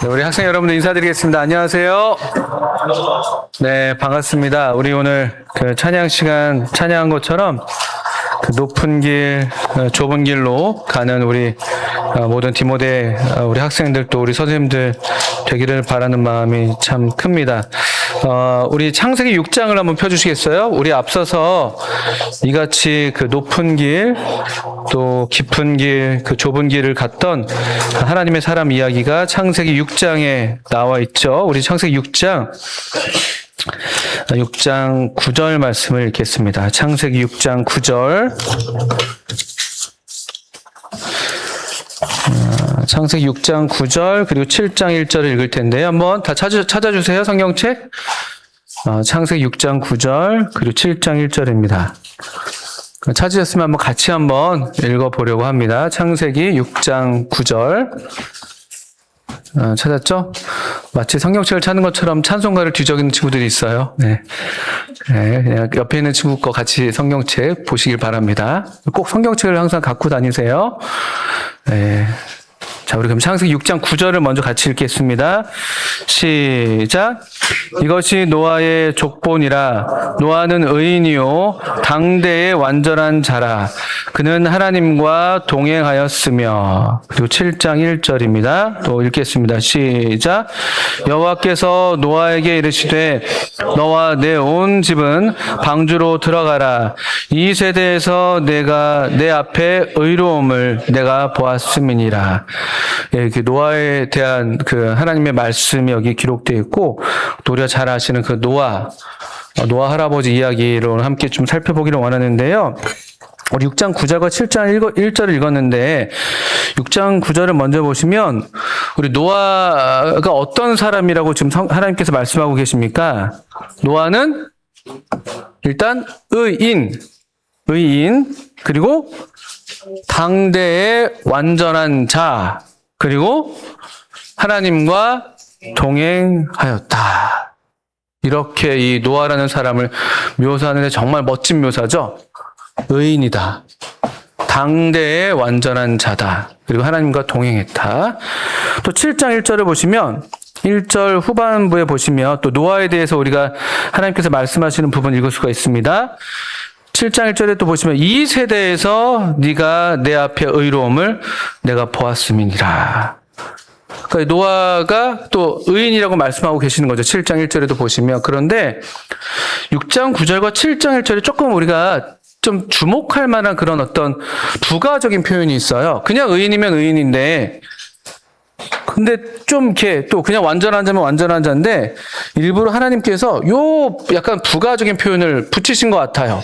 네, 우리 학생 여러분들 인사드리겠습니다. 안녕하세요. 네, 반갑습니다. 우리 오늘 그 찬양 시간 찬양한 것처럼 그 높은 길, 좁은 길로 가는 우리 모든 디모데 우리 학생들 또 우리 선생님들 되기를 바라는 마음이 참 큽니다. 우리 창세기 6장을 한번 펴주시겠어요? 우리 앞서서 이같이 그 높은 길, 또 깊은 길, 그 좁은 길을 갔던 하나님의 사람 이야기가 창세기 6장에 나와 있죠. 우리 창세기 6장 9절 말씀을 읽겠습니다. 창세기 6장 9절. 창세기 6장 9절 그리고 7장 1절을 읽을 텐데요. 한번 다 찾아주세요. 성경책. 창세기 6장 9절 그리고 7장 1절입니다. 찾으셨으면 한번 같이 한번 읽어보려고 합니다. 창세기 6장 9절. 찾았죠? 마치 성경책을 찾는 것처럼 찬송가를 뒤적이는 친구들이 있어요. 네. 네, 그냥 옆에 있는 친구 거 같이 성경책 보시길 바랍니다. 꼭 성경책을 항상 갖고 다니세요. 네. 자, 우리 그럼 창세기 6장 9절을 먼저 같이 읽겠습니다. 시작. 이것이 노아의 족본이라. 노아는 의인이요 당대의 완전한 자라. 그는 하나님과 동행하였으며. 그리고 7장 1절입니다. 또 읽겠습니다. 시작. 여호와께서 노아에게 이르시되 너와 내 온 집은 방주로 들어가라. 이 세대에서 내가 내 앞에 의로움을 내가 보았음이니라. 예, 그 노아에 대한 그 하나님의 말씀이 여기 기록되어 있고, 또 우리가 잘 아시는 그 노아 할아버지 이야기로 함께 좀 살펴보기를 원하는데요. 우리 6장 9절과 7장 1절을 읽었는데 6장 9절을 먼저 보시면 우리 노아가 어떤 사람이라고 지금 하나님께서 말씀하고 계십니까? 노아는 일단 의인 그리고 당대의 완전한 자 그리고 하나님과 동행하였다. 이렇게 이 노아라는 사람을 묘사하는데 정말 멋진 묘사죠. 의인이다. 당대의 완전한 자다. 그리고 하나님과 동행했다. 또 7장 1절을 보시면 1절 후반부에 보시면 또 노아에 대해서 우리가 하나님께서 말씀하시는 부분 읽을 수가 있습니다. 7장 1절에 또 보시면 이 세대에서 네가 내 앞에 의로움을 내가 보았음이니라. 그러니까 노아가 또 의인이라고 말씀하고 계시는 거죠. 7장 1절에도 보시면. 그런데 6장 9절과 7장 1절에 조금 우리가 좀 주목할 만한 그런 어떤 부가적인 표현이 있어요. 그냥 의인이면 의인인데, 근데 좀 이렇게 또 그냥 완전한 자면 완전한 자인데, 일부러 하나님께서 요 약간 부가적인 표현을 붙이신 것 같아요.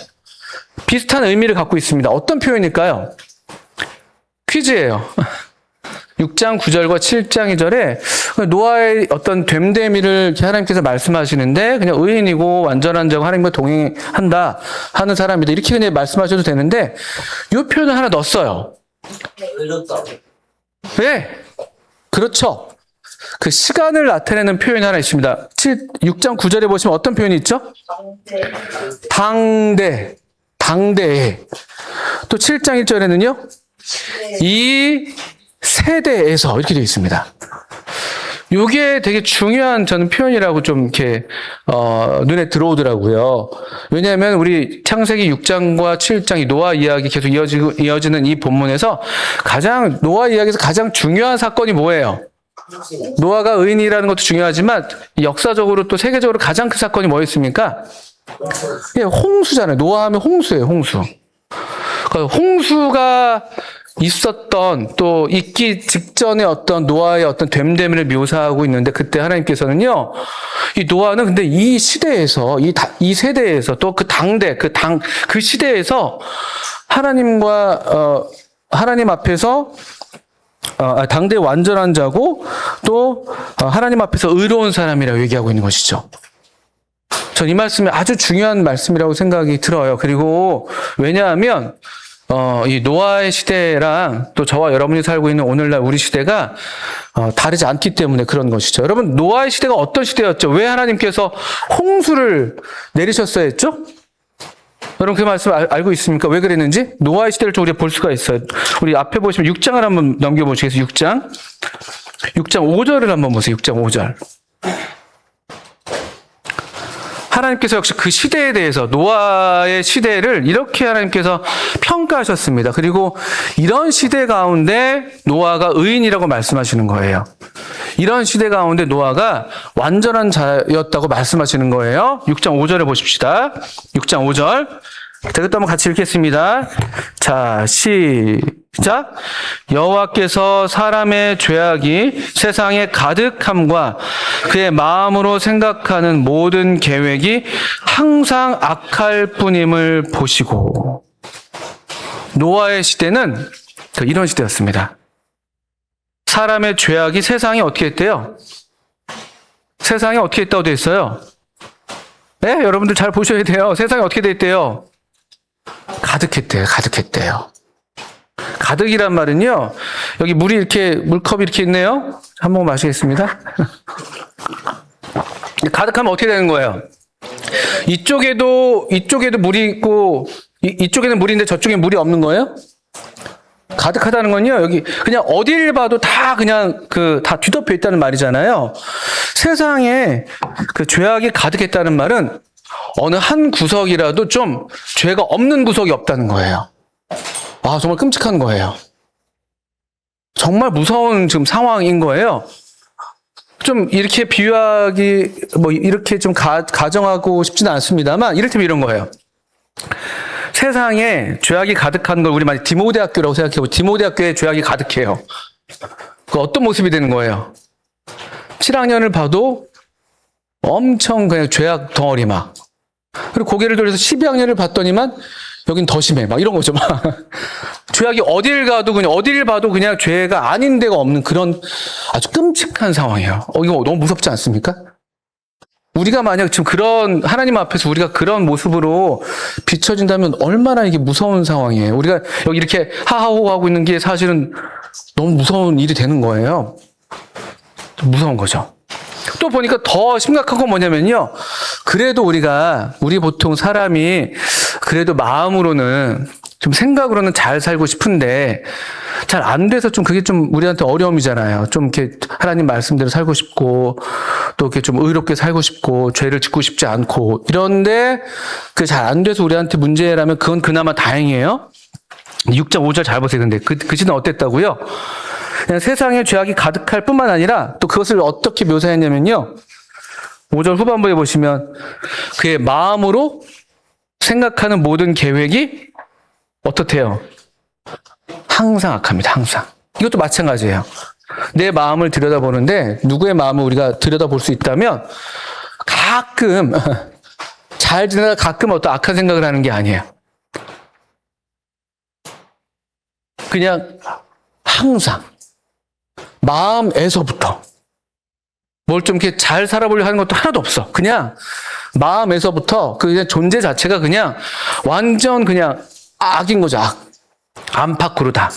비슷한 의미를 갖고 있습니다. 어떤 표현일까요? 퀴즈예요. 6장 9절과 7장 2절에 노아의 어떤 됨됨이를 하나님께서 말씀하시는데 그냥 의인이고 완전한 자고 하나님과 동행한다 하는 사람이다. 이렇게 그냥 말씀하셔도 되는데 이 표현을 하나 넣었어요. 네, 그렇죠. 그 시간을 나타내는 표현이 하나 있습니다. 6장 9절에 보시면 어떤 표현이 있죠? 당대에. 또 7장 1절에는요. 이 세대에서 이렇게 되어 있습니다. 요게 되게 중요한 저는 표현이라고 좀 이렇게 눈에 들어오더라고요. 왜냐하면 우리 창세기 6장과 7장 이 노아 이야기 계속 이어지는 이 본문에서 노아 이야기에서 가장 중요한 사건이 뭐예요? 노아가 의인이라는 것도 중요하지만 역사적으로 또 세계적으로 가장 큰 사건이 뭐였습니까? 예, 홍수잖아요. 노아하면 홍수예요, 홍수. 그러니까 홍수가 있었던 또 있기 직전에 어떤 노아의 어떤 됨됨이를 묘사하고 있는데 그때 하나님께서는요, 이 노아는 근데 이 시대에서 이 세대에서 또 그 그 시대에서 하나님과 하나님 앞에서 당대 완전한 자고 또 하나님 앞에서 의로운 사람이라고 얘기하고 있는 것이죠. 전 이 말씀이 아주 중요한 말씀이라고 생각이 들어요. 그리고 왜냐하면 이 노아의 시대랑 또 저와 여러분이 살고 있는 오늘날 우리 시대가 다르지 않기 때문에 그런 것이죠. 여러분, 노아의 시대가 어떤 시대였죠? 왜 하나님께서 홍수를 내리셨어야 했죠? 여러분 그 말씀 알고 있습니까? 왜 그랬는지? 노아의 시대를 좀 우리가 볼 수가 있어요. 우리 앞에 보시면 6장을 한번 넘겨보시겠어요? 6장. 6장 5절을 한번 보세요. 6장 5절. 하나님께서 역시 그 시대에 대해서 노아의 시대를 이렇게 하나님께서 평가하셨습니다. 그리고 이런 시대 가운데 노아가 의인이라고 말씀하시는 거예요. 이런 시대 가운데 노아가 완전한 자였다고 말씀하시는 거예요. 6장 5절에 보십시다. 6장 5절. 자, 이것도 한번 같이 읽겠습니다. 자, 시작. 여호와께서 사람의 죄악이 세상에 가득함과 그의 마음으로 생각하는 모든 계획이 항상 악할 뿐임을 보시고. 노아의 시대는 이런 시대였습니다. 사람의 죄악이 세상에 어떻게 했대요? 세상에 어떻게 했다고 되어 있어요? 네? 여러분들 잘 보셔야 돼요. 세상에 어떻게 됐대요? 가득했대요. 가득했대요. 가득이란 말은요, 여기 물이 이렇게, 물컵이 이렇게 있네요. 한 모금 마시겠습니다. 가득하면 어떻게 되는 거예요? 이쪽에도 물이 있고, 이쪽에는 물인데 저쪽엔 물이 없는 거예요? 가득하다는 건요, 여기 그냥 어디를 봐도 다 그냥 다 뒤덮여 있다는 말이잖아요. 세상에 그 죄악이 가득했다는 말은 어느 한 구석이라도 좀 죄가 없는 구석이 없다는 거예요. 아, 정말 끔찍한 거예요. 정말 무서운 지금 상황인 거예요. 좀 이렇게 비유하기, 이렇게 좀 가정하고 싶지는 않습니다만, 이를테면 이런 거예요. 세상에 죄악이 가득한 걸 우리 많이 디모데학교라고 생각해보고, 디모데학교에 죄악이 가득해요. 그 어떤 모습이 되는 거예요? 7학년을 봐도 엄청 그냥 죄악 덩어리 막. 그리고 고개를 돌려서 12학년을 봤더니만 여긴 더 심해. 막 이런 거죠. 막. 죄악이 어딜 봐도 그냥 죄가 아닌 데가 없는 그런 아주 끔찍한 상황이에요. 이거 너무 무섭지 않습니까? 우리가 만약 지금 그런 하나님 앞에서 우리가 그런 모습으로 비춰진다면 얼마나 이게 무서운 상황이에요. 우리가 여기 이렇게 하하호하고 있는 게 사실은 너무 무서운 일이 되는 거예요. 무서운 거죠. 또 보니까 더 심각한 건 뭐냐면요. 그래도 우리 보통 사람이 그래도 마음으로는 좀 생각으로는 잘 살고 싶은데 잘 안 돼서 좀 그게 좀 우리한테 어려움이잖아요. 좀 이렇게 하나님 말씀대로 살고 싶고 또 이렇게 좀 의롭게 살고 싶고 죄를 짓고 싶지 않고 이런데 그게 잘 안 돼서 우리한테 문제라면 그건 그나마 다행이에요. 6장 5절 잘 보세요. 근데 그 시대는 어땠다고요? 그냥 세상에 죄악이 가득할 뿐만 아니라 또 그것을 어떻게 묘사했냐면요. 5절 후반부에 보시면 그의 마음으로 생각하는 모든 계획이 어떻대요? 항상 악합니다. 항상. 이것도 마찬가지예요. 내 마음을 들여다보는데 누구의 마음을 우리가 들여다볼 수 있다면 가끔 잘 지내다가 가끔 어떤 악한 생각을 하는 게 아니에요. 그냥 항상 마음에서부터 뭘 좀 이렇게 잘 살아보려고 하는 것도 하나도 없어. 그냥 마음에서부터 그 존재 자체가 그냥 완전 그냥 악인 거죠. 안팎으로 다.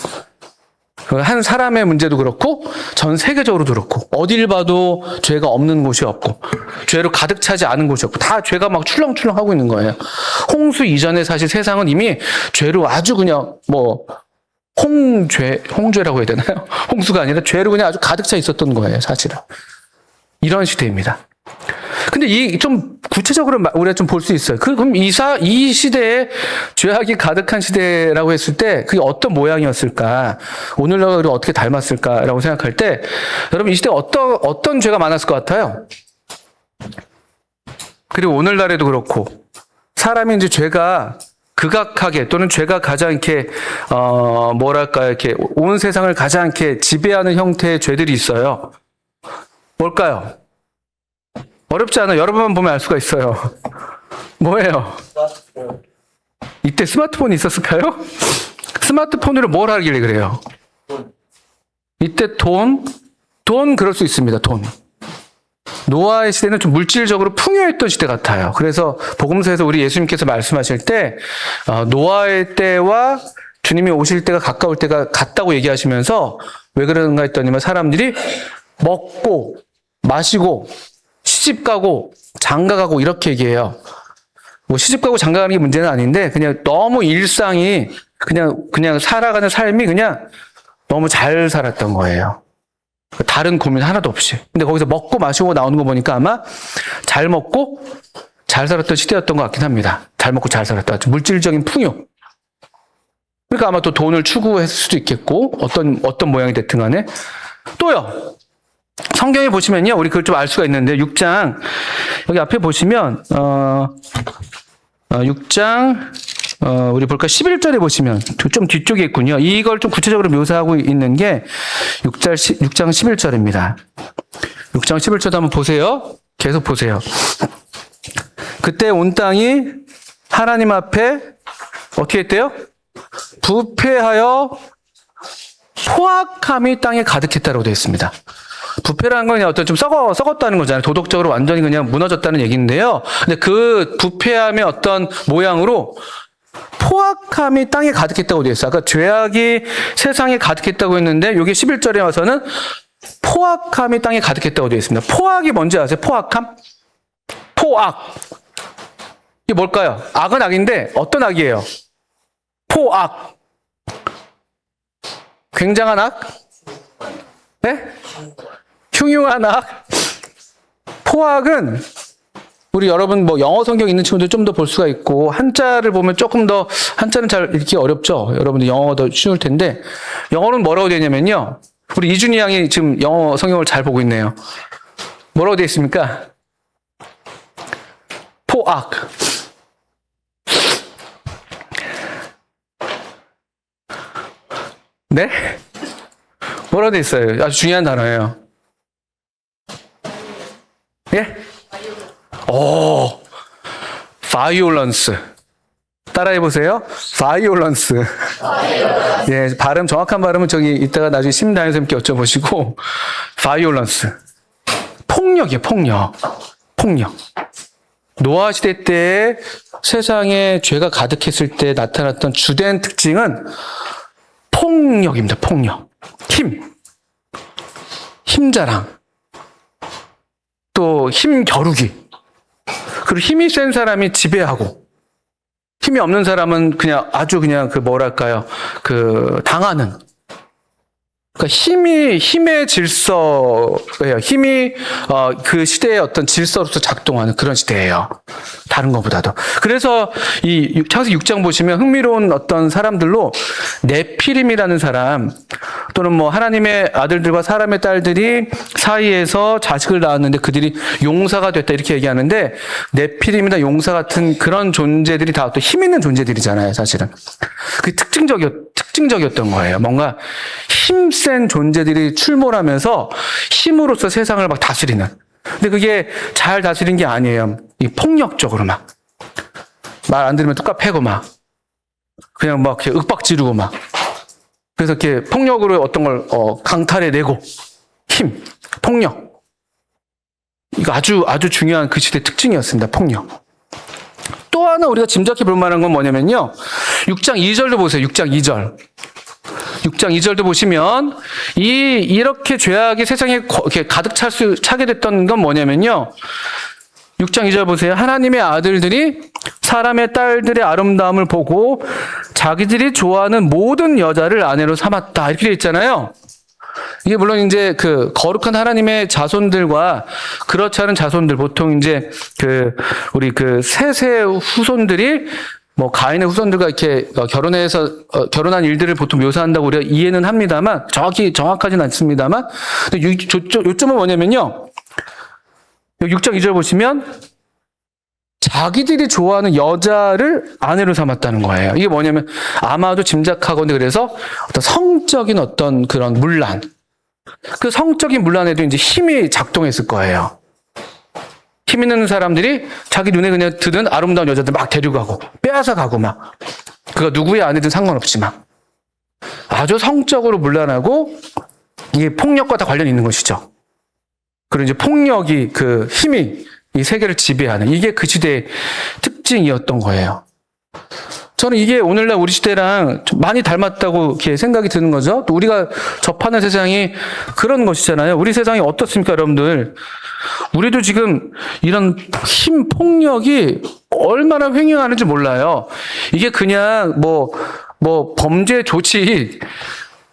한 사람의 문제도 그렇고 전 세계적으로도 그렇고 어딜 봐도 죄가 없는 곳이 없고 죄로 가득 차지 않은 곳이 없고 다 죄가 막 출렁출렁 하고 있는 거예요. 홍수 이전에 사실 세상은 이미 죄로 아주 그냥 홍죄라고 해야 되나요? 홍수가 아니라 죄로 그냥 아주 가득 차 있었던 거예요, 사실은. 이런 시대입니다. 근데 좀 구체적으로 우리가 좀 볼 수 있어요. 그럼 이 시대에 죄악이 가득한 시대라고 했을 때 그게 어떤 모양이었을까? 오늘날과 우리가 어떻게 닮았을까라고 생각할 때 여러분 이 시대에 어떤 죄가 많았을 것 같아요? 그리고 오늘날에도 그렇고 사람이 이제 죄가 극악하게 또는 죄가 가장 이렇게 이렇게 온 세상을 가장 이렇게 지배하는 형태의 죄들이 있어요. 뭘까요? 어렵지 않아요. 여러분만 보면 알 수가 있어요. 뭐예요? 이때 스마트폰이 있었을까요? 스마트폰으로 뭘 하길래 그래요? 이때 돈 그럴 수 있습니다. 돈. 노아의 시대는 좀 물질적으로 풍요했던 시대 같아요. 그래서 복음서에서 우리 예수님께서 말씀하실 때 노아의 때와 주님이 오실 때가 가까울 때가 같다고 얘기하시면서 왜 그런가 했더니만 사람들이 먹고 마시고 시집 가고 장가 가고 이렇게 얘기해요. 시집 가고 장가 가는 게 문제는 아닌데 그냥 너무 일상이 그냥 살아가는 삶이 그냥 너무 잘 살았던 거예요. 다른 고민 하나도 없이. 근데 거기서 먹고 마시고 나오는 거 보니까 아마 잘 먹고 잘 살았던 시대였던 것 같긴 합니다. 잘 먹고 잘 살았다. 물질적인 풍요. 그러니까 아마 또 돈을 추구했을 수도 있겠고, 어떤 모양이 됐든 간에. 또요, 성경에 보시면요, 우리 그걸 좀 알 수가 있는데, 6장, 여기 앞에 보시면, 6장, 우리 볼까? 11절에 보시면, 좀 뒤쪽에 있군요. 이걸 좀 구체적으로 묘사하고 있는 게 6장 11절입니다. 6장 11절도 한번 보세요. 계속 보세요. 그때 온 땅이 하나님 앞에 어떻게 했대요? 부패하여 포악함이 땅에 가득했다고 되어 있습니다. 부패라는 건 그냥 어떤 좀 썩었다는 거잖아요. 도덕적으로 완전히 그냥 무너졌다는 얘기인데요. 근데 그 부패함의 어떤 모양으로 포악함이 땅에 가득했다고 되어 있어요. 아까 죄악이 세상에 가득했다고 했는데 여기 11절에 와서는 포악함이 땅에 가득했다고 되어 있습니다. 포악이 뭔지 아세요? 포악함? 포악. 이게 뭘까요? 악은 악인데 어떤 악이에요? 포악. 굉장한 악? 네? 흉흉한 악? 포악은 우리 여러분 뭐 영어 성경 있는 친구들 좀 더 볼 수가 있고 한자를 보면 조금 더 한자는 잘 읽기 어렵죠. 여러분들 영어가 더 쉬울 텐데 영어는 뭐라고 되냐면요. 우리 이준희 양이 지금 영어 성경을 잘 보고 있네요. 뭐라고 되어 있습니까? 포악. 네? 뭐라고 되어 있어요? 아주 중요한 단어예요. 예? 오, violence. 따라해보세요. violence. 예, 발음, 정확한 발음은 저기 이따가 나중에 심다현 선생님께 여쭤보시고, violence. 폭력이에요, 폭력. 폭력. 노아 시대 때 세상에 죄가 가득했을 때 나타났던 주된 특징은 폭력입니다, 폭력. 힘자랑. 또 힘 겨루기. 그리고 힘이 센 사람이 지배하고 힘이 없는 사람은 그냥 아주 그냥 그 뭐랄까요? 그 당하는. 그러니까 힘의 질서예요. 힘이 그 시대의 어떤 질서로서 작동하는 그런 시대예요. 다른 것보다도. 그래서 이 창세기 6장 보시면 흥미로운 어떤 사람들로 네피림이라는 사람 또는 뭐 하나님의 아들들과 사람의 딸들이 사이에서 자식을 낳았는데 그들이 용사가 됐다 이렇게 얘기하는데 네피림이나 용사 같은 그런 존재들이 다 또 힘 있는 존재들이잖아요, 사실은. 그게 특징적이었던 거예요. 뭔가 힘센 존재들이 출몰하면서 힘으로써 세상을 막 다스리는. 근데 그게 잘 다스린 게 아니에요. 이 폭력적으로 막. 말 안 들으면 뚝 패고 막. 그냥 막 이렇게 윽박 지르고 막. 그래서 이렇게 폭력으로 어떤 걸 강탈해내고. 힘, 폭력. 이거 아주 중요한 그 시대 특징이었습니다. 폭력. 또 하나 우리가 짐작해 볼 만한 건 뭐냐면요. 6장 2절도 보세요. 6장 2절. 6장 2절도 보시면 이렇게 죄악이 세상에 가득 차게 됐던 건 뭐냐면요. 6장 2절 보세요. 하나님의 아들들이 사람의 딸들의 아름다움을 보고 자기들이 좋아하는 모든 여자를 아내로 삼았다. 이렇게 되어 있잖아요. 이게 물론 이제 그 거룩한 하나님의 자손들과 그렇지 않은 자손들 보통 이제 우리 셋의 후손들이 뭐 가인의 후손들과 이렇게 결혼한 일들을 보통 묘사한다고 우리가 이해는 합니다만 정확하지는 않습니다만 요점은 뭐냐면요. 6장 2절 보시면 자기들이 좋아하는 여자를 아내로 삼았다는 거예요. 이게 뭐냐면 아마도 짐작하건대 그래서 어떤 성적인 어떤 그런 문란, 그 성적인 문란에도 이제 힘이 작동했을 거예요. 힘 있는 사람들이 자기 눈에 그냥 드는 아름다운 여자들 막 데려가고 빼앗아 가고 막 그가 누구의 아내든 상관없지만 아주 성적으로 문란하고 이게 폭력과 다 관련이 있는 것이죠. 그리고 이제 폭력이 그 힘이 이 세계를 지배하는 이게 그 시대의 특징이었던 거예요. 저는 이게 오늘날 우리 시대랑 좀 많이 닮았다고 이렇게 생각이 드는 거죠. 또 우리가 접하는 세상이 그런 것이잖아요. 우리 세상이 어떻습니까, 여러분들? 우리도 지금 이런 힘, 폭력이 얼마나 횡행하는지 몰라요. 이게 그냥 뭐 범죄 조치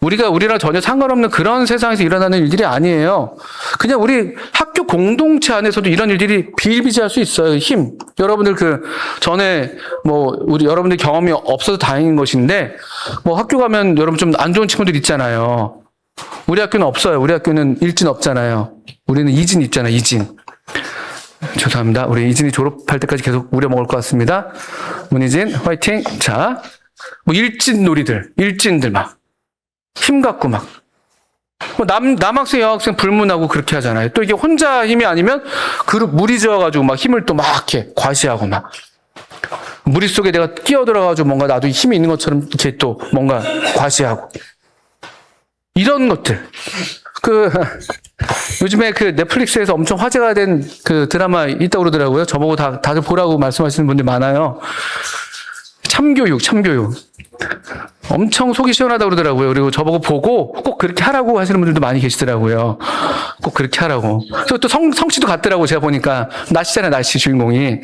우리랑 전혀 상관없는 그런 세상에서 일어나는 일들이 아니에요. 그냥 우리 학교 공동체 안에서도 이런 일들이 비일비재할 수 있어요. 힘. 여러분들 전에 우리 여러분들 경험이 없어서 다행인 것인데, 학교 가면 여러분 좀 안 좋은 친구들 있잖아요. 우리 학교는 없어요. 우리 학교는 일진 없잖아요. 우리는 이진 있잖아요. 이진. 죄송합니다. 우리 이진이 졸업할 때까지 계속 우려먹을 것 같습니다. 문희진, 화이팅. 자, 일진 놀이들, 일진들 힘 갖고 남학생, 여학생 불문하고 그렇게 하잖아요. 또 이게 혼자 힘이 아니면 그룹 무리 지어가지고 힘을 또 이렇게 과시하고 무리 속에 내가 끼어들어가지고 뭔가 나도 힘이 있는 것처럼 이렇게 또 뭔가 과시하고. 이런 것들. 요즘에 넷플릭스에서 엄청 화제가 된 드라마 있다고 그러더라고요. 저보고 다들 보라고 말씀하시는 분들 많아요. 참교육. 엄청 속이 시원하다고 그러더라고요. 그리고 저보고 보고 꼭 그렇게 하라고 하시는 분들도 많이 계시더라고요. 꼭 그렇게 하라고. 그리고 또 성씨도 같더라고요. 제가 보니까. 나씨잖아요, 나씨 주인공이.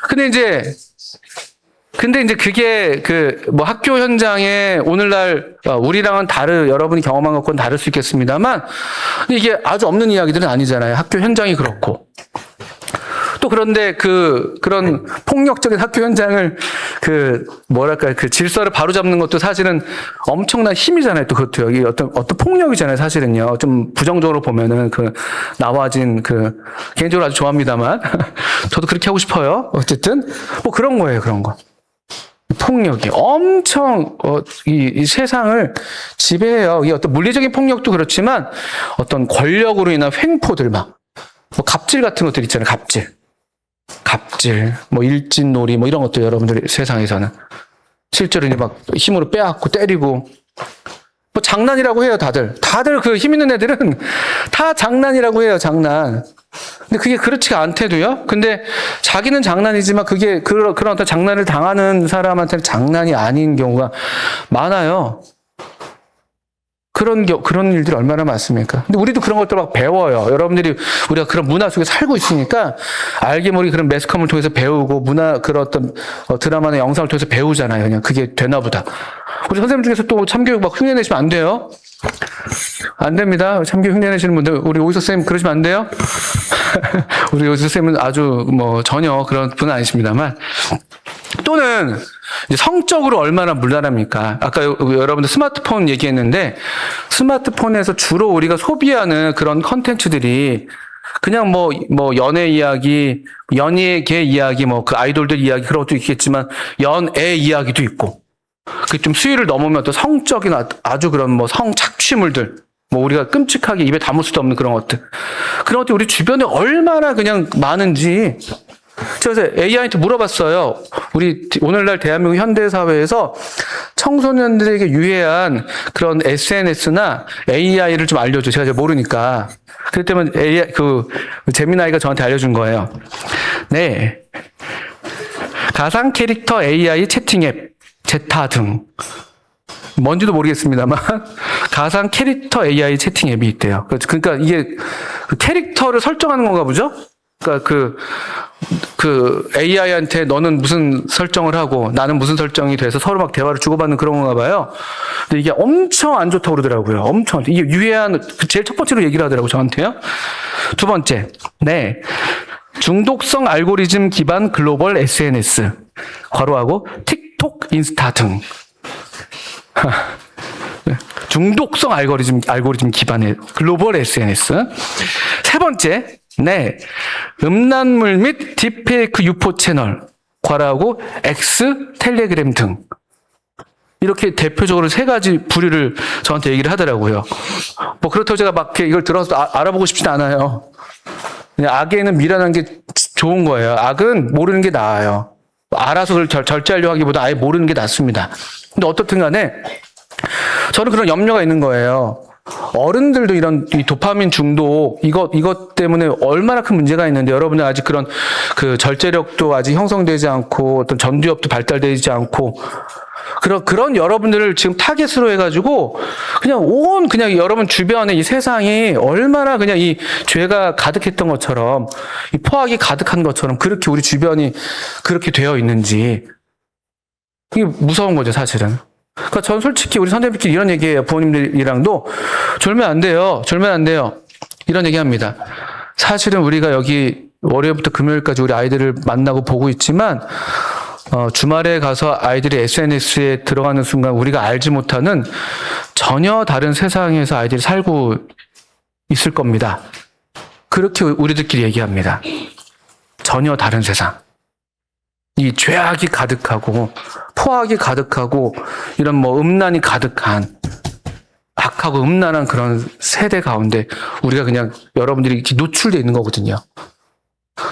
근데 이제 그게 학교 현장에 오늘날 우리랑은 여러분이 경험한 것과는 다를 수 있겠습니다만 이게 아주 없는 이야기들은 아니잖아요. 학교 현장이 그렇고. 또 그런데 그런 폭력적인 학교 현장을 질서를 바로잡는 것도 사실은 엄청난 힘이잖아요. 또 그것도 여기 어떤 폭력이잖아요. 사실은요. 좀 부정적으로 보면은 나와진 개인적으로 아주 좋아합니다만 저도 그렇게 하고 싶어요. 어쨌든 그런 거예요. 그런 거. 폭력이 엄청 이 세상을 지배해요. 이 어떤 물리적인 폭력도 그렇지만 어떤 권력으로 인한 횡포들 갑질 같은 것들 있잖아요. 갑질, 일진놀이 이런 것도 여러분들 세상에서는 실제로 이제 힘으로 빼앗고 때리고 장난이라고 해요. 다들 힘 있는 애들은 다 장난이라고 해요. 장난. 근데 그게 그렇지가 않대도요. 근데 자기는 장난이지만 그게 그런 어떤 장난을 당하는 사람한테는 장난이 아닌 경우가 많아요. 그런 일들이 얼마나 많습니까? 근데 우리도 그런 것들 배워요. 여러분들이 우리가 그런 문화 속에 살고 있으니까 알게 모르게 그런 매스컴을 통해서 배우고 그런 어떤 드라마나 영상을 통해서 배우잖아요. 그냥 그게 되나 보다. 우리 선생님 중에서 또 참교육 흉내내시면 안 돼요. 안 됩니다. 참교육 흉내내시는 분들, 우리 오이서 쌤 그러시면 안 돼요. 우리 오이서 쌤은 아주 전혀 그런 분은 아니십니다만. 또는 이제 성적으로 얼마나 물란합니까? 아까 여러분들 스마트폰 얘기했는데 스마트폰에서 주로 우리가 소비하는 그런 컨텐츠들이 그냥 연애 이야기, 연예계 이야기, 아이돌들 이야기 그런 것도 있겠지만 연애 이야기도 있고 좀 수위를 넘으면 또 성적인 아주 그런 성 착취물들 우리가 끔찍하게 입에 담을 수도 없는 그런 것들 우리 주변에 얼마나 그냥 많은지 그래서 AI한테 물어봤어요. 우리 오늘날 대한민국 현대사회에서 청소년들에게 유해한 그런 SNS나 AI를 좀 알려줘. 제가 잘 모르니까. 그랬더니 제미나이가 저한테 알려준 거예요. 네. 가상 캐릭터 AI 채팅 앱, 제타 등. 뭔지도 모르겠습니다만 가상 캐릭터 AI 채팅 앱이 있대요. 그러니까 이게 캐릭터를 설정하는 건가 보죠? 그러니까 AI한테 너는 무슨 설정을 하고 나는 무슨 설정이 돼서 서로 대화를 주고받는 그런 건가 봐요. 근데 이게 엄청 안 좋다고 그러더라고요. 엄청. 이게 유해한, 제일 첫 번째로 얘기를 하더라고요. 저한테요. 두 번째. 네. 중독성 알고리즘 기반 글로벌 SNS. 괄호하고 틱톡, 인스타 등. 중독성 알고리즘 기반의 글로벌 SNS. 세 번째. 네. 음란물 및 딥페이크 유포 채널, 괄호하고 X 텔레그램 등. 이렇게 대표적으로 세 가지 부류를 저한테 얘기를 하더라고요. 그렇다고 제가 이걸 들어서 알아보고 싶진 않아요. 그냥 악에는 미련한 게 좋은 거예요. 악은 모르는 게 나아요. 알아서 그걸 절제하려고 하기보다 아예 모르는 게 낫습니다. 근데 어떻든 간에 저는 그런 염려가 있는 거예요. 어른들도 이런 이 도파민 중독 이것 때문에 얼마나 큰 문제가 있는데 여러분들 아직 그런 절제력도 아직 형성되지 않고 어떤 전두엽도 발달되지 않고 그런 여러분들을 지금 타겟으로 해가지고 그냥 여러분 주변에 이 세상이 얼마나 그냥 이 죄가 가득했던 것처럼 이 포악이 가득한 것처럼 그렇게 우리 주변이 그렇게 되어 있는지 이게 무서운 거죠 사실은. 그러니까 전 솔직히 우리 선생님들끼리 이런 얘기해요. 부모님들이랑도 졸면 안 돼요. 졸면 안 돼요. 이런 얘기합니다. 사실은 우리가 여기 월요일부터 금요일까지 우리 아이들을 만나고 보고 있지만 주말에 가서 아이들이 SNS에 들어가는 순간 우리가 알지 못하는 전혀 다른 세상에서 아이들이 살고 있을 겁니다. 그렇게 우리들끼리 얘기합니다. 전혀 다른 세상. 이 죄악이 가득하고 포악이 가득하고 이런 뭐 음란이 가득한 악하고 음란한 그런 세대 가운데 우리가 그냥 여러분들이 이렇게 노출되어 있는 거거든요.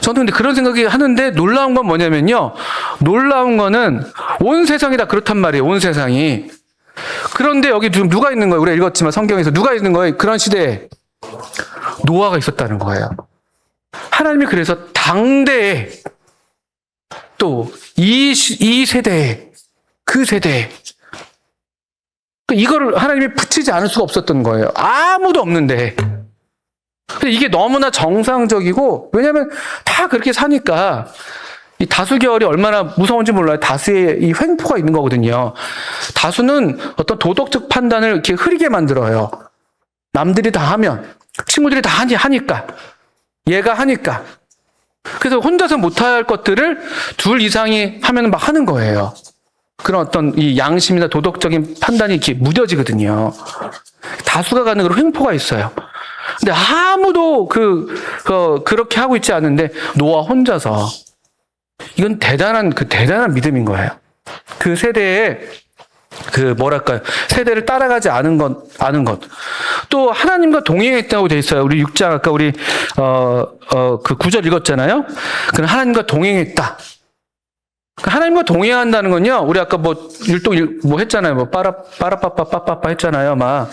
저는 근데 그런 생각이 하는데 놀라운 건 뭐냐면요. 놀라운 거는 온 세상이 다 그렇단 말이에요. 온 세상이. 그런데 여기 누가 있는 거예요? 우리가 읽었지만 성경에서 누가 있는 거예요? 그런 시대에 노아가 있었다는 거예요. 하나님이 그래서 당대에 또 이 세대에 그 세대에 이거를 하나님이 붙이지 않을 수가 없었던 거예요. 아무도 없는데. 근데 이게 너무나 정상적이고 왜냐하면 다 그렇게 사니까 이 다수결이 얼마나 무서운지 몰라요. 다수의 이 횡포가 있는 거거든요. 다수는 어떤 도덕적 판단을 이렇게 흐리게 만들어요. 남들이 다 하면 친구들이 다 하니까 얘가 하니까 그래서 혼자서 못할 것들을 둘 이상이 하면 막 하는 거예요. 그런 어떤 이 양심이나 도덕적인 판단이 이렇게 무뎌지거든요. 다수가 가는 그런 횡포가 있어요. 근데 아무도 그렇게 하고 있지 않은데 노아 혼자서 이건 대단한 믿음인 거예요. 그 세대에 세대를 따라가지 않은 것. 또 하나님과 동행했다고 돼 있어요. 우리 6장 아까 우리 그 9절 읽었잖아요. 그럼 하나님과 동행했다. 하나님과 동행한다는 건요. 우리 아까 율동 했잖아요. 빠라빠빠빠빠빠 했잖아요. 막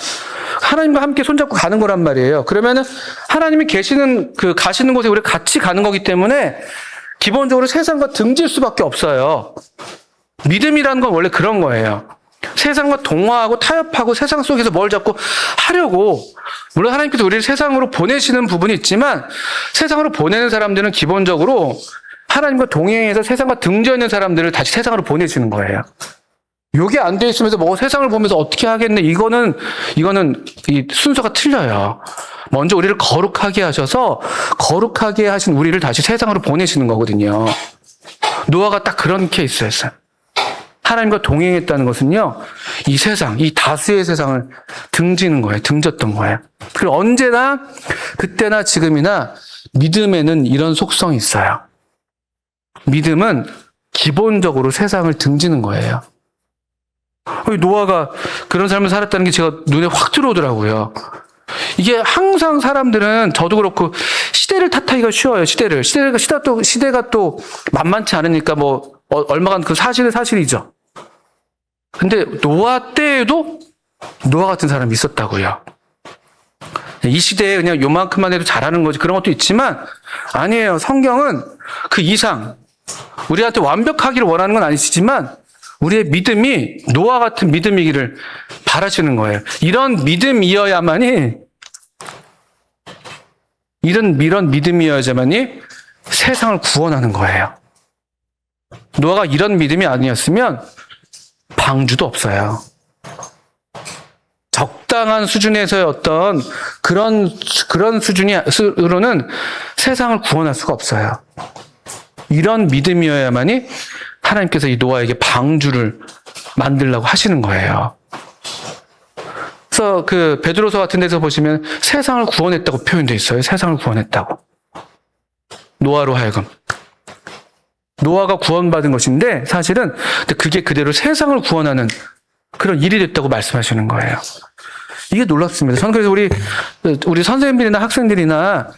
하나님과 함께 손잡고 가는 거란 말이에요. 그러면은 하나님이 가시는 곳에 우리 같이 가는 거기 때문에 기본적으로 세상과 등질 수밖에 없어요. 믿음이라는 건 원래 그런 거예요. 세상과 동화하고 타협하고 세상 속에서 뭘 자꾸 하려고 물론 하나님께서 우리를 세상으로 보내시는 부분이 있지만 세상으로 보내는 사람들은 기본적으로 하나님과 동행해서 세상과 등져 있는 사람들을 다시 세상으로 보내시는 거예요. 요게 안 돼 있으면서 세상을 보면서 어떻게 하겠네. 이거는 이 순서가 틀려요. 먼저 우리를 거룩하게 하셔서 거룩하게 하신 우리를 다시 세상으로 보내시는 거거든요. 노아가 딱 그런 케이스였어요. 하나님과 동행했다는 것은요, 이 세상, 이 다수의 세상을 등지는 거예요. 등졌던 거예요. 그리고 언제나, 그때나 지금이나 믿음에는 이런 속성이 있어요. 믿음은 기본적으로 세상을 등지는 거예요. 노아가 그런 삶을 살았다는 게 제가 눈에 확 들어오더라고요. 이게 항상 사람들은 저도 그렇고 시대를 탓하기가 쉬워요. 시대가 또 만만치 않으니까 얼마간 그 사실은 사실이죠. 근데 노아 때에도 노아 같은 사람이 있었다고요. 이 시대에 그냥 요만큼만 해도 잘하는 거지 그런 것도 있지만 아니에요. 성경은 그 이상 우리한테 완벽하기를 원하는 건 아니시지만 우리의 믿음이 노아 같은 믿음이기를 바라시는 거예요. 이런 믿음이어야만이 세상을 구원하는 거예요. 노아가 이런 믿음이 아니었으면 방주도 없어요. 적당한 수준에서의 어떤 그런 수준으로는 세상을 구원할 수가 없어요. 이런 믿음이어야만이 하나님께서 이 노아에게 방주를 만들려고 하시는 거예요. 그래서 그 베드로서 같은 데서 보시면 세상을 구원했다고 표현되어 있어요. 세상을 구원했다고. 노아로 하여금. 노아가 구원받은 것인데 사실은 그게 그대로 세상을 구원하는 그런 일이 됐다고 말씀하시는 거예요. 이게 놀랍습니다. 저는 그래서 우리 선생님들이나 학생들이나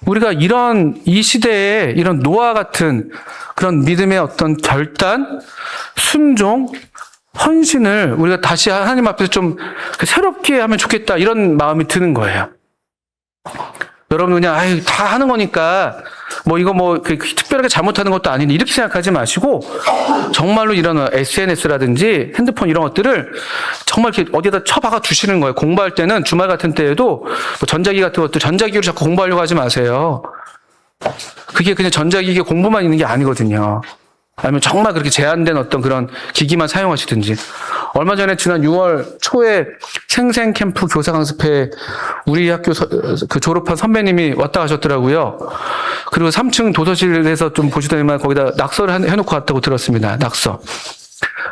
우리가 이 시대에 이런 노아 같은 그런 믿음의 어떤 결단, 순종, 헌신을 우리가 다시 하나님 앞에서 좀 새롭게 하면 좋겠다 이런 마음이 드는 거예요. 여러분 그냥 다 하는 거니까 특별하게 잘못하는 것도 아닌데 이렇게 생각하지 마시고 정말로 이런 SNS라든지 핸드폰 이런 것들을 정말 이렇게 어디에다 쳐박아 두시는 거예요. 공부할 때는 주말 같은 때에도 전자기 같은 것도 전자기로 자꾸 공부하려고 하지 마세요. 그게 그냥 전자기기에 공부만 있는 게 아니거든요. 아니면 정말 그렇게 제한된 어떤 그런 기기만 사용하시든지 얼마 전에 지난 6월 초에 생생 캠프 교사 강습회 우리 학교 그 졸업한 선배님이 왔다 가셨더라고요. 그리고 3층 도서실에서 좀 보시더니만 거기다 낙서를 해놓고 왔다고 들었습니다. 낙서.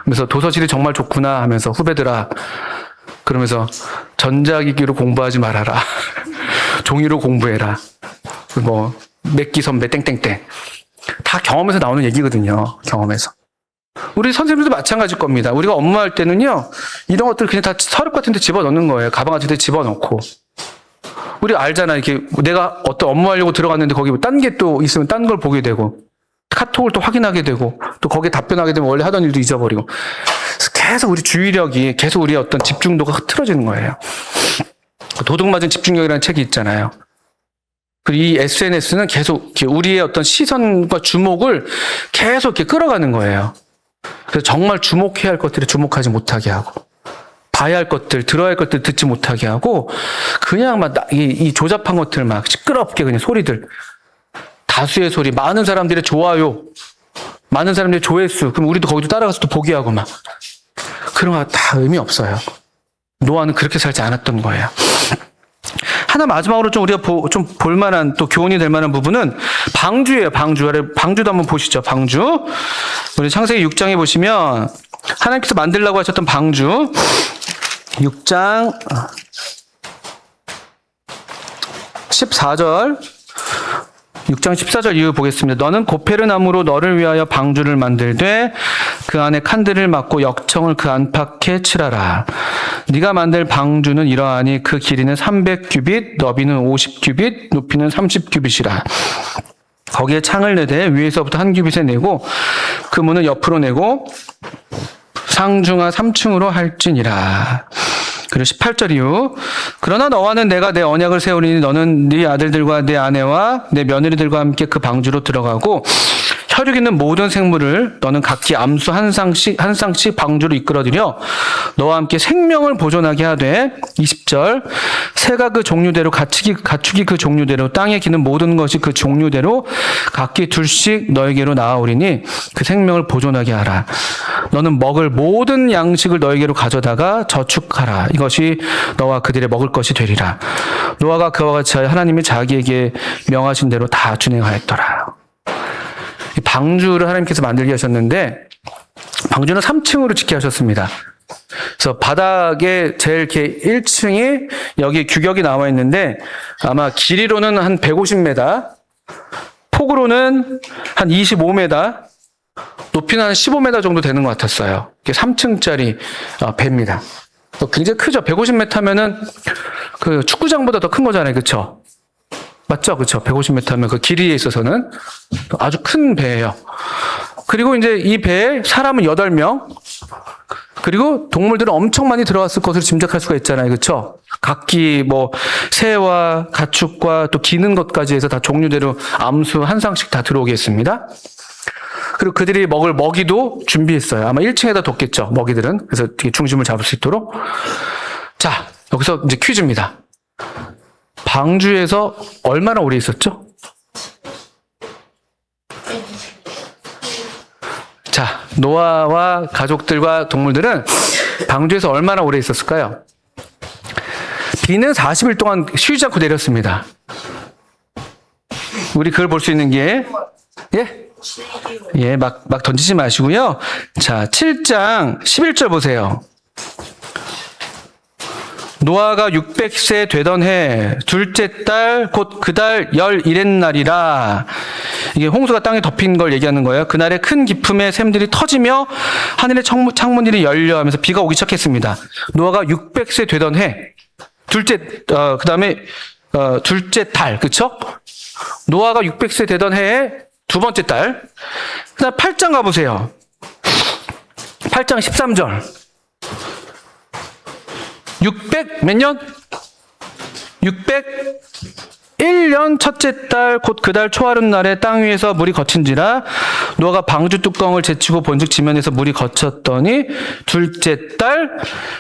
그래서 도서실이 정말 좋구나 하면서 후배들아, 그러면서 전자기기로 공부하지 말아라. 종이로 공부해라. 뭐 맥기 선배 땡땡땡. 다 경험에서 나오는 얘기거든요. 경험에서. 우리 선생님들도 마찬가지일 겁니다. 우리가 업무할 때는요, 이런 것들 그냥 다 서랍 같은 데 집어넣는 거예요. 가방 같은 데 집어넣고. 우리 알잖아. 이렇게 내가 어떤 업무하려고 들어갔는데 거기 딴 게 또 있으면 딴 걸 보게 되고, 카톡을 또 확인하게 되고, 또 거기에 답변하게 되면 원래 하던 일도 잊어버리고. 계속 우리 주의력이, 계속 우리의 어떤 집중도가 흐트러지는 거예요. 도둑맞은 집중력이라는 책이 있잖아요. 그리고 이 SNS는 계속 우리의 어떤 시선과 주목을 계속 이렇게 끌어가는 거예요. 그래서 정말 주목해야 할 것들에 주목하지 못하게 하고, 봐야 할 것들, 들어야 할 것들 듣지 못하게 하고, 그냥 막 이 조잡한 것들 막 시끄럽게 그냥 소리들, 다수의 소리, 많은 사람들의 좋아요, 많은 사람들의 조회수, 그럼 우리도 거기도 따라가서 또 보게 하고 막, 그런 거 다 의미 없어요. 노아는 그렇게 살지 않았던 거예요. 하나 마지막으로 좀 우리가 좀 볼만한, 또 교훈이 될 만한 부분은 방주예요. 방주도 한번 보시죠. 방주. 우리 창세기 6장에 보시면 하나님께서 만들라고 하셨던 방주. 6장 14절. 6장 14절 이후 보겠습니다. 너는 고페르 나무로 너를 위하여 방주를 만들되 그 안에 칸들을 막고 역청을 그 안팎에 칠하라. 네가 만들 방주는 이러하니 그 길이는 300규빗, 너비는 50규빗, 높이는 30규빗이라. 거기에 창을 내되 위에서부터 한 규빗에 내고 그 문을 옆으로 내고 상중하 3층으로 할지니라. 그리고 18절 이후 그러나 너와는 내가 내 언약을 세우리니 너는 네 아들들과 내 아내와 내 며느리들과 함께 그 방주로 들어가고 혈육 있는 모든 생물을 너는 각기 암수 한 쌍씩 방주로 이끌어들여 너와 함께 생명을 보존하게 하되 20절 새가 그 종류대로 가축이 그 종류대로 땅에 기는 모든 것이 그 종류대로 각기 둘씩 너에게로 나아오리니 그 생명을 보존하게 하라. 너는 먹을 모든 양식을 너에게로 가져다가 저축하라. 이것이 너와 그들의 먹을 것이 되리라. 노아가 그와 같이 하나님이 자기에게 명하신 대로 다 준행하였더라. 이 방주를 하나님께서 만들게 하셨는데 방주는 3층으로 짓게 하셨습니다. 그래서 바닥에 제일 이렇게 1층이 여기 규격이 나와 있는데 아마 길이로는 한 150m, 폭으로는 한 25m, 높이는 한 15m 정도 되는 것 같았어요. 이게 3층짜리 배입니다. 굉장히 크죠. 150m면은 그 축구장보다 더 큰 거잖아요. 그렇죠? 맞죠? 그렇죠? 150m면 그 길이에 있어서는 아주 큰 배예요. 그리고 이제 이 배에 사람은 8명, 그리고 동물들은 엄청 많이 들어왔을 것으로 짐작할 수가 있잖아요. 그렇죠? 각기 뭐 새와 가축과 또 기는 것까지 해서 다 종류대로 암수 한 쌍씩 다 들어오게 했습니다. 그리고 그들이 먹을 먹이도 준비했어요. 아마 1층에다 뒀겠죠. 먹이들은. 그래서 되게 중심을 잡을 수 있도록. 자, 여기서 이제 퀴즈입니다. 방주에서 얼마나 오래 있었죠? 자, 노아와 가족들과 동물들은 방주에서 얼마나 오래 있었을까요? 비는 40일 동안 쉬지 않고 내렸습니다. 우리 그걸 볼 수 있는 게, 막 던지지 마시고요. 자, 7장 11절 보세요. 노아가 600세 되던 해 둘째 달 곧 그 달 11의 날이라. 이게 홍수가 땅에 덮인 걸 얘기하는 거예요. 그날에 큰 기품의 샘들이 터지며 하늘의 창문들이 열려 하면서 비가 오기 시작했습니다. 노아가 600세 되던 해 그다음에 둘째 달, 그쵸? 노아가 600세 되던 해에 두 번째 달. 그다음 8장 가보세요. 8장 13절. 600 몇 년? 601년 첫째 달 곧 그 달 초하룻 날에 땅 위에서 물이 거친지라 노아가 방주 뚜껑을 제치고 본즉 지면에서 물이 거쳤더니 둘째 달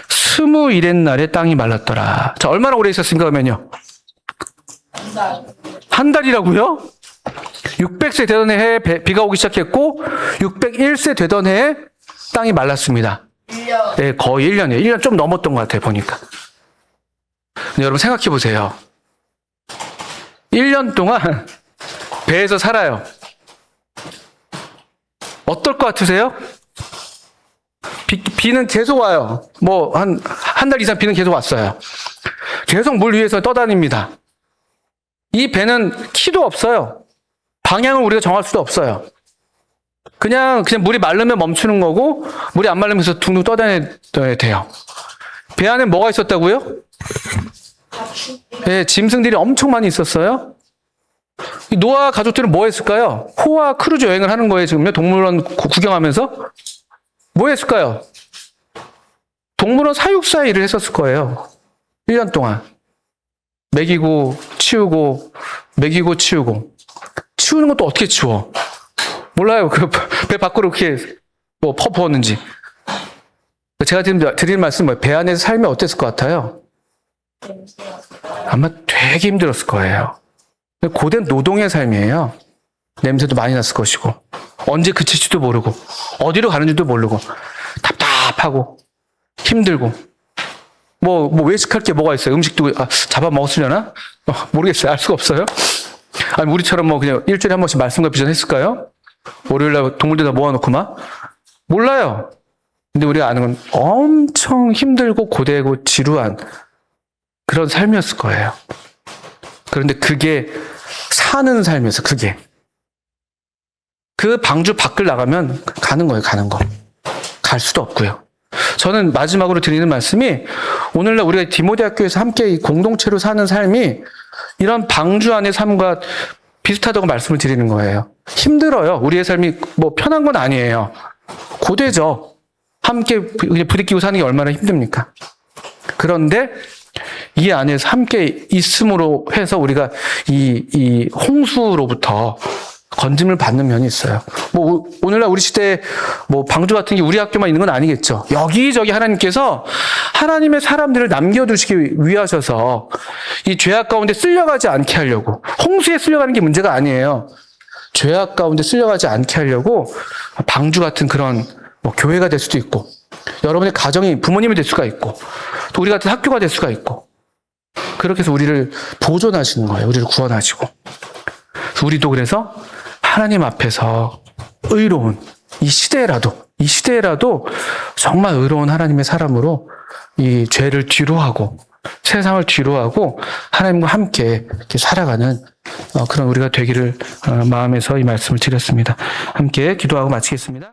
21의 날에 땅이 말랐더라. 자, 얼마나 오래 있었습니까 그러면요? 한 달이라고요? 600세 되던 해에 비가 오기 시작했고 601세 되던 해에 땅이 말랐습니다. 1년. 네, 거의 1년이에요. 1년 좀 넘었던 것 같아요, 보니까. 근데 여러분 생각해 보세요. 1년 동안 배에서 살아요. 어떨 것 같으세요? 비는 계속 와요. 뭐, 한 달 이상 비는 계속 왔어요. 계속 물 위에서 떠다닙니다. 이 배는 키도 없어요. 방향을 우리가 정할 수도 없어요. 그냥 물이 마르면 멈추는 거고, 물이 안 마르면서 둥둥 떠다녀야 돼요. 배 안에 뭐가 있었다고요? 네, 짐승들이 엄청 많이 있었어요. 이 노아 가족들은 뭐 했을까요? 호화 크루즈 여행을 하는 거예요, 지금요. 동물원 구경하면서. 뭐 했을까요? 동물원 사육사 일을 했었을 거예요. 1년 동안. 먹이고, 치우고, 먹이고, 치우고. 치우는 것도 어떻게 치워? 몰라요. 배 밖으로 이렇게 퍼부었는지. 제가 드릴 말씀은 뭐예요? 배 안에서 살면 어땠을 것 같아요? 아마 되게 힘들었을 거예요. 고된 노동의 삶이에요. 냄새도 많이 났을 것이고, 언제 그칠지도 모르고, 어디로 가는지도 모르고, 답답하고, 힘들고, 외식할 게 뭐가 있어요? 음식도, 잡아 먹었으려나? 모르겠어요. 알 수가 없어요. 아니, 우리처럼 그냥 일주일에 한 번씩 말씀과 비전 했을까요? 월요일날 동물들 다 모아놓고 막? 몰라요. 근데 우리가 아는 건 엄청 힘들고 고되고 지루한 그런 삶이었을 거예요. 그런데 그게 사는 삶이었어, 그게. 그 방주 밖을 나가면 가는 거예요, 가는 거. 갈 수도 없고요. 저는 마지막으로 드리는 말씀이 오늘날 우리가 디모데 학교에서 함께 공동체로 사는 삶이 이런 방주 안의 삶과 비슷하다고 말씀을 드리는 거예요. 힘들어요. 우리의 삶이 편한 건 아니에요. 고되죠. 함께 부딪히고 사는 게 얼마나 힘듭니까? 그런데 이 안에서 함께 있음으로 해서 우리가 이 홍수로부터 건짐을 받는 면이 있어요. 오늘날 우리 시대에 방주 같은 게 우리 학교만 있는 건 아니겠죠. 여기저기 하나님께서 하나님의 사람들을 남겨두시기 위하셔서 이 죄악 가운데 쓸려가지 않게 하려고, 홍수에 쓸려가는 게 문제가 아니에요. 죄악 가운데 쓸려가지 않게 하려고 방주 같은 그런 교회가 될 수도 있고, 여러분의 가정이 부모님이 될 수가 있고, 또 우리 같은 학교가 될 수가 있고, 그렇게 해서 우리를 보존하시는 거예요. 우리를 구원하시고. 우리도 그래서 하나님 앞에서 의로운 이 시대에라도 정말 의로운 하나님의 사람으로 이 죄를 뒤로하고 세상을 뒤로하고 하나님과 함께 이렇게 살아가는 그런 우리가 되기를 마음에서 이 말씀을 드렸습니다. 함께 기도하고 마치겠습니다.